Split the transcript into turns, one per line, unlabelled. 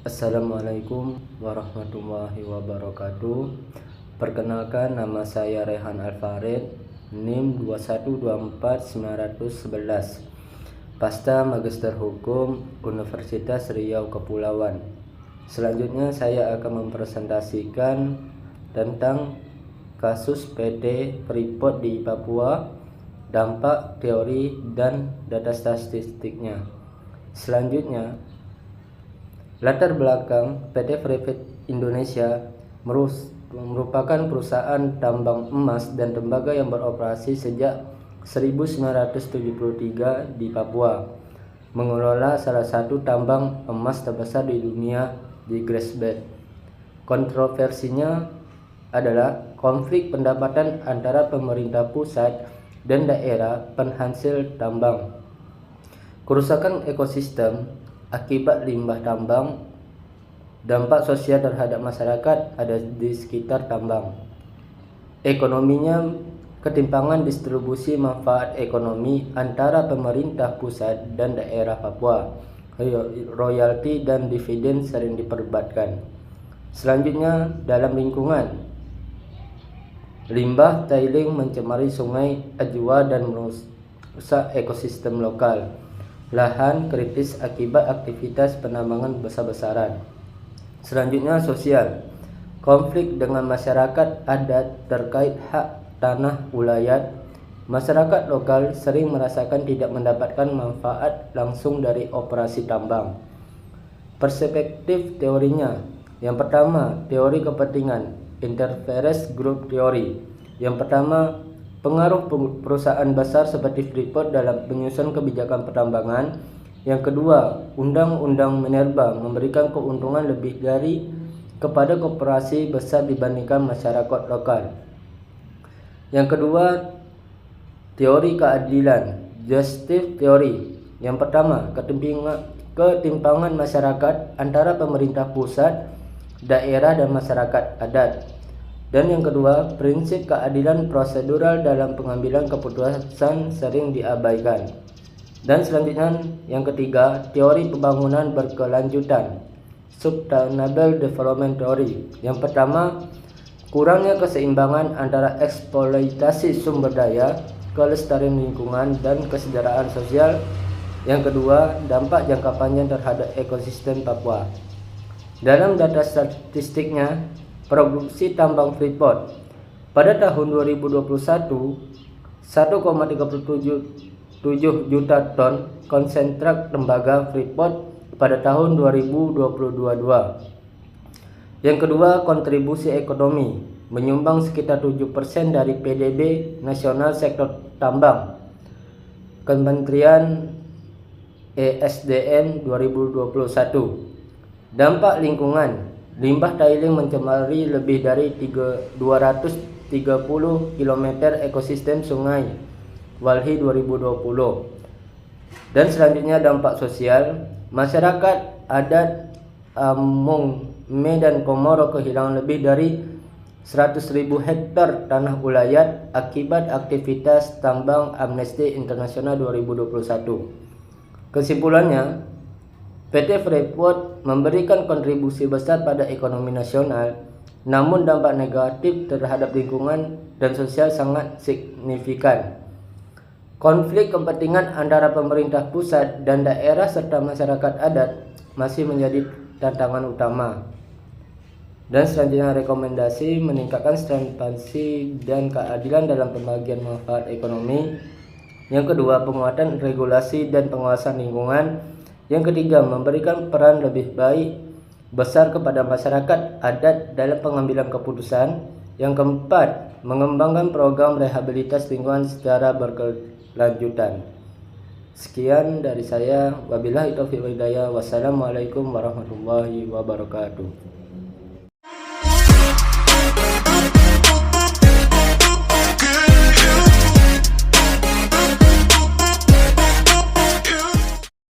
Assalamualaikum warahmatullahi wabarakatuh. Perkenalkan, nama saya Rehan Alfarid, NIM 2124911, Pasta Magister Hukum Universitas Riau Kepulauan. Selanjutnya saya akan mempresentasikan tentang kasus PT Freeport di Papua, dampak, teori, dan data statistiknya. Selanjutnya, latar belakang PT Freeport Indonesia merupakan perusahaan tambang emas dan tembaga yang beroperasi sejak 1973 di Papua, mengelola salah satu tambang emas terbesar di dunia di Grassberg. Kontroversinya adalah konflik pendapatan antara pemerintah pusat dan daerah penghasil tambang, kerusakan ekosistem akibat limbah tambang, dampak sosial terhadap masyarakat ada di sekitar tambang. Ekonominya, ketimpangan distribusi manfaat ekonomi antara pemerintah pusat dan daerah Papua, royalti dan dividen sering diperdebatkan. Selanjutnya, dalam lingkungan, limbah tailing mencemari sungai Ajwa dan merusak ekosistem lokal. Lahan kritis akibat aktivitas penambangan besar-besaran. Selanjutnya, sosial. Konflik dengan masyarakat adat terkait hak tanah ulayat. Masyarakat lokal sering merasakan tidak mendapatkan manfaat langsung dari operasi tambang. Perspektif teorinya. Yang pertama, teori kepentingan, interest group theory. Yang pertama, pengaruh perusahaan besar seperti Freeport dalam penyusun kebijakan pertambangan. Yang kedua, Undang-Undang Minerba memberikan keuntungan lebih dari kepada koperasi besar dibandingkan masyarakat lokal. Yang kedua, teori keadilan, justice theory. Yang pertama, ketimpangan masyarakat antara pemerintah pusat, daerah, dan masyarakat adat. Dan yang kedua, prinsip keadilan prosedural dalam pengambilan keputusan sering diabaikan. Dan selanjutnya, yang ketiga, teori pembangunan berkelanjutan, sustainable development theory. Yang pertama, kurangnya keseimbangan antara eksploitasi sumber daya, kelestarian lingkungan, dan kesejahteraan sosial. Yang kedua, dampak jangka panjang terhadap ekosistem Papua. Dalam data statistiknya, produksi tambang Freeport pada tahun 2021 1,37 juta ton konsentrat tembaga Freeport pada tahun 2022. Yang kedua, kontribusi ekonomi menyumbang sekitar 7% dari PDB nasional sektor tambang. Kementerian ESDM 2021. Dampak lingkungan, limbah tailing mencemari lebih dari 230 km ekosistem Sungai Walhi 2020. Dan selanjutnya, dampak sosial, masyarakat adat Amung, dan Komoro kehilangan lebih dari 100.000 hektar tanah ulayat akibat aktivitas tambang. Amnesty International 2021. Kesimpulannya, PT Freeport memberikan kontribusi besar pada ekonomi nasional, namun dampak negatif terhadap lingkungan dan sosial sangat signifikan. Konflik kepentingan antara pemerintah pusat dan daerah serta masyarakat adat masih menjadi tantangan utama. Dan selanjutnya, rekomendasi meningkatkan transparansi dan keadilan dalam pembagian manfaat ekonomi. Yang kedua, penguatan regulasi dan pengawasan lingkungan. Yang ketiga, memberikan peran lebih besar kepada masyarakat adat dalam pengambilan keputusan. Yang keempat, mengembangkan program rehabilitasi lingkungan secara berkelanjutan. Sekian dari saya. Wabillahi taufiq wal hidayah. Wassalamualaikum warahmatullahi wabarakatuh.